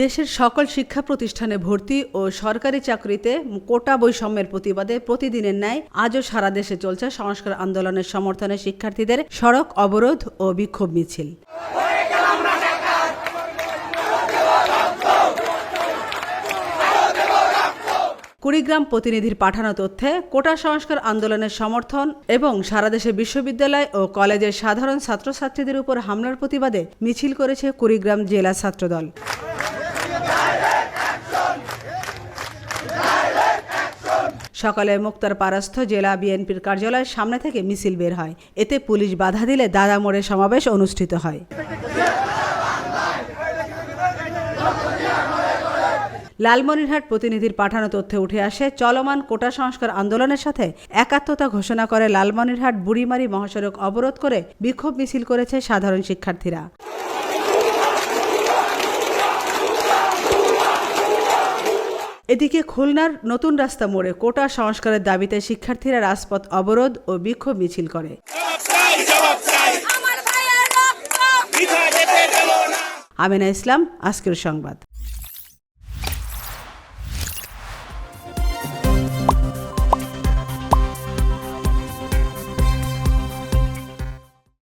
দেশের সকল শিক্ষা প্রতিষ্ঠানে ভর্তি ও সরকারি চাকরিতে কোটা বৈষম্যের প্রতিবাদে প্রতিদিনের ন্যায় আজও সারা দেশে চলছে সংস্কার আন্দোলনের সমর্থনে শিক্ষার্থীদের সড়ক অবরোধ ও বিক্ষোভ মিছিল। কুড়িগ্রাম প্রতিনিধির পাঠানো তথ্যে কোটা সংস্কার আন্দোলনের সমর্থন এবং সারা দেশে বিশ্ববিদ্যালয় ও কলেজের সাধারণ ছাত্রছাত্রীদের উপর হামলার প্রতিবাদে মিছিল করেছে কুড়িগ্রাম জেলা ছাত্রদল। সকালে মুক্তারপাড়াস্থ জেলা বিএনপির কার্যালয়ের সামনে থেকে মিছিল বের হয়। এতে পুলিশ বাধা দিলে দাদা মোড়ে সমাবেশ অনুষ্ঠিত হয়। লালমনিরহাট প্রতিনিধির পাঠানো তথ্যে উঠে আসে, চলমান কোটা সংস্কার আন্দোলনের সাথে একাত্মতা ঘোষণা করে লালমনিরহাট বুড়িমারি মহাসড়ক অবরোধ করে বিক্ষোভ মিছিল করেছে সাধারণ শিক্ষার্থীরা। এদিকে খুলনার নতুন রাস্তা মোড়ে কোটা সংস্কারের দাবিতে শিক্ষার্থীরা রাজপথ অবরোধ ও বিক্ষোভ মিছিল করে। আমিনা ইসলাম, আজকের সংবাদ।